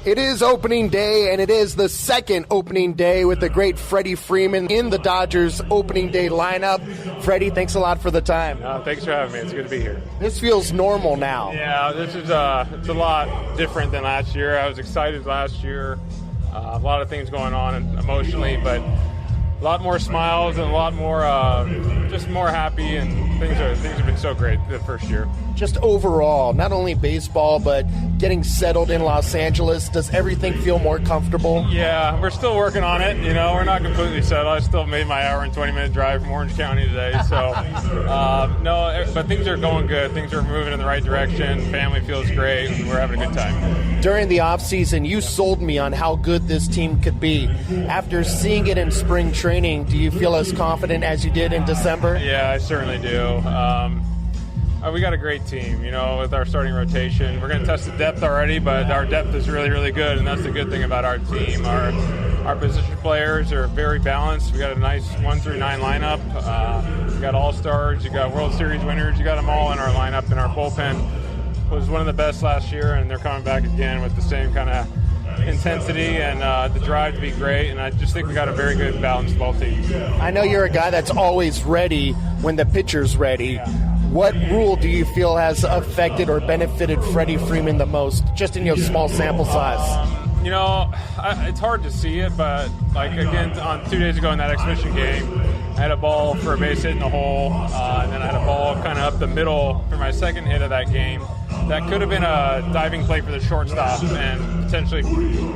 It is opening day, and it is the second opening day with the great Freddie Freeman in the Dodgers opening day lineup. Freddie, thanks a lot for the time. Thanks for having me. It's good to be here. This feels normal now. Yeah, this is it's a lot different than last year. I was excited last year. A lot of things going on emotionally, but a lot more smiles and a lot more just more happy, and things have been so great the first year. Just overall, not only baseball, but getting settled in Los Angeles, does everything feel more comfortable? Yeah, we're still working on it. You know, we're not completely settled. I still made my hour and 20-minute drive from Orange County today. So, no, but things are going good. Things are moving in the right direction. Family feels great, and we're having a good time. During the offseason, you sold me on how good this team could be. After seeing it in spring training, do you feel as confident as you did in December? Yeah, I certainly do. We got a great team, you know, with our starting rotation. We're going to test the depth already, but our depth is really, really good, and that's the good thing about our team. Our position players are very balanced. We got a nice 1 through 9 lineup. We got all-stars. You got World Series winners. You got them all in our lineup, and our bullpen was one of the best last year, and they're coming back again with the same kind of intensity and the drive to be great, and I just think we got a very good balanced ball team. I know you're a guy that's always ready when the pitcher's ready. Yeah. What rule do you feel has affected or benefited Freddie Freeman the most, just in your small sample size? You know, it's hard to see it, but like again, on 2 days ago in that exhibition game, I had a ball for a base hit in the hole, and then I had a ball kind of up the middle for my second hit of that game. That could have been a diving play for the shortstop and potentially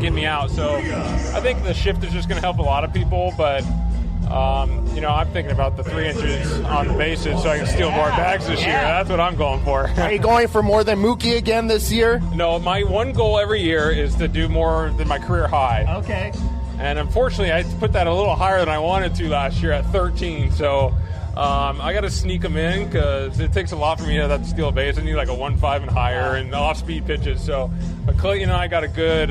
get me out. So I think the shift is just going to help a lot of people, but you know, I'm thinking about the 3 inches on the bases so I can steal more bags this year. That's what I'm going for. Are you going for more than Mookie again this year? No, my one goal every year is to do more than my career high. Okay. And unfortunately, I put that a little higher than I wanted to last year at 13. So I got to sneak them in because it takes a lot for me to have to steal a base. I need like a 1.5 and higher and off-speed pitches. So, but Clayton and I got a good,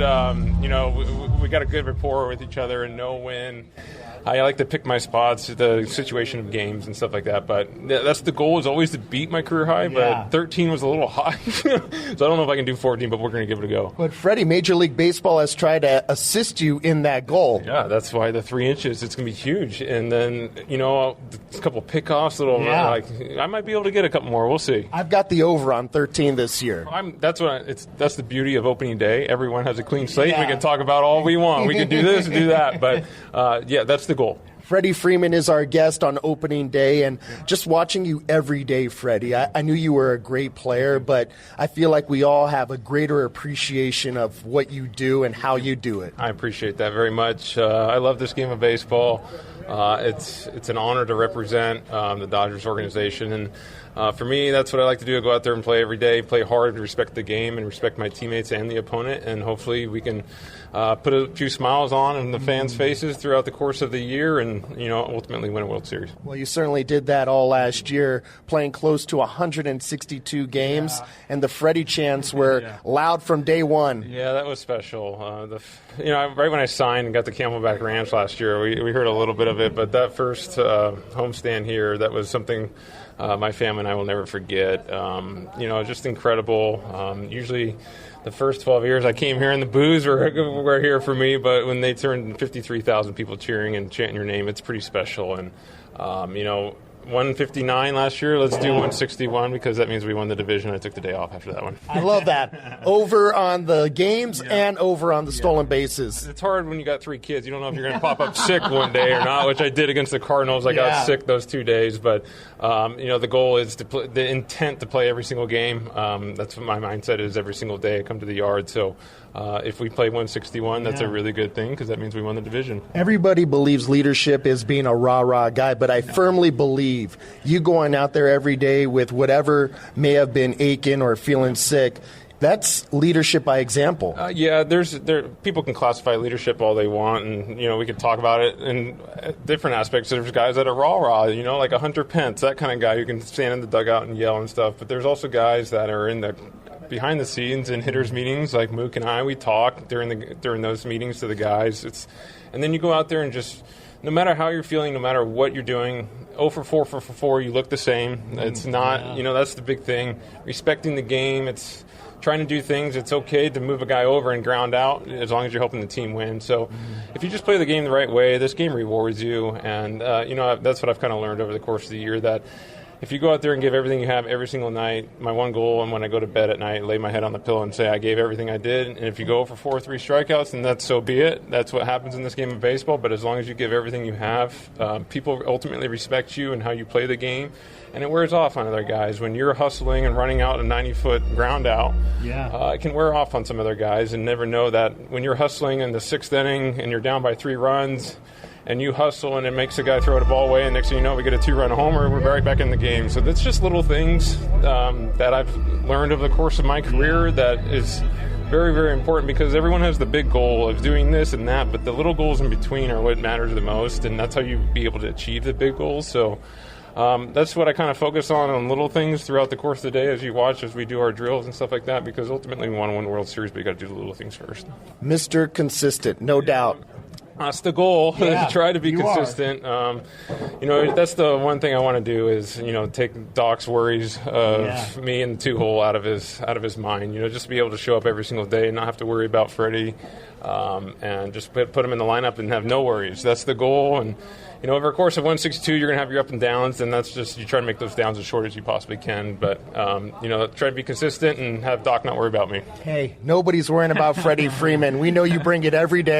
you know, we got a good rapport with each other and know when. I like to pick my spots, the situation of games and stuff like that. But that's the goal, is always to beat my career high. But 13 was a little high. So I don't know if I can do 14, but we're going to give it a go. But Freddie, Major League Baseball has tried to assist you in that goal. Yeah, that's why the 3 inches, it's going to be huge. And then, you know, a couple pickoffs, like I might be able to get a couple more. We'll see. I've got the over on 13 this year. That's the beauty of opening day. Everyone has a clean slate. Yeah. We can talk about all we want. We can do this and do that. But, yeah, that's the goal. Freddie Freeman is our guest on opening day, and just watching you every day, Freddie, I knew you were a great player, but I feel like we all have a greater appreciation of what you do and how you do it. I appreciate that very much. I love this game of baseball. It's an honor to represent the Dodgers organization, and for me, that's what I like to do. Go out there and play every day, play hard, respect the game, and respect my teammates and the opponent, and hopefully we can put a few smiles on the fans' faces throughout the course of the year and, you know, ultimately win a World Series. Well, you certainly did that all last year, playing close to 162 games, and the Freddie chants were loud from day one. Yeah, that was special. You know, right when I signed and got the Camelback Ranch last year, we heard a little bit of it, but that first homestand here, that was something my family and I will never forget. You know, just incredible. Usually the first 12 years I came here and the boos were here for me, but when they turned 53,000 people cheering and chanting your name, it's pretty special. And, you know, 159 last year. Let's do 161 because that means we won the division. I took the day off after that one. I love that. Over on the games and over on the stolen bases. It's hard when you got 3 kids. You don't know if you're going to pop up sick one day or not, which I did against the Cardinals. I got sick those 2 days. But, you know, the goal is to play, the intent to play every single game. That's what my mindset is every single day I come to the yard. So if we play 161, that's a really good thing because that means we won the division. Everybody believes leadership is being a rah-rah guy, but I firmly believe you going out there every day with whatever may have been aching or feeling sick, that's leadership by example. People can classify leadership all they want, and, you know, we could talk about it in different aspects. There's guys that are rah-rah, you know, like a Hunter Pence, that kind of guy who can stand in the dugout and yell and stuff. But there's also guys that are in the behind the scenes in hitters meetings, like Mook and I. We talk during those meetings to the guys. And then you go out there and just, no matter how you're feeling, no matter what you're doing, 0 for 4 for 4, you look the same. It's not, you know, that's the big thing. Respecting the game. It's trying to do things. It's okay to move a guy over and ground out as long as you're helping the team win. So if you just play the game the right way, this game rewards you. And, that's what I've kind of learned over the course of the year, that if you go out there and give everything you have every single night, my one goal, and when I go to bed at night, lay my head on the pillow and say I gave everything I did. And if you go for 4 or 3 strikeouts, then that's so be it. That's what happens in this game of baseball. But as long as you give everything you have, people ultimately respect you and how you play the game. And it wears off on other guys. When you're hustling and running out a 90-foot ground out, it can wear off on some other guys, and never know that when you're hustling in the 6th inning and you're down by 3 runs, and you hustle and it makes a guy throw the ball away, and next thing you know, we get a 2-run homer, we're right back in the game. So that's just little things that I've learned over the course of my career that is very, very important, because everyone has the big goal of doing this and that, but the little goals in between are what matters the most, and that's how you be able to achieve the big goals. So that's what I kind of focus on little things throughout the course of the day as you watch, as we do our drills and stuff like that, because ultimately we want to win the World Series, but you got to do the little things first. Mr. Consistent, no doubt. That's the goal, to try to be consistent. That's the one thing I want to do is, take Doc's worries of me and the 2-hole out of his mind. Just be able to show up every single day and not have to worry about Freddie, and just put him in the lineup and have no worries. That's the goal. And over the course of 162, you're going to have your up and downs, and that's just, you try to make those downs as short as you possibly can. But, try to be consistent and have Doc not worry about me. Hey, nobody's worrying about Freddie Freeman. We know you bring it every day.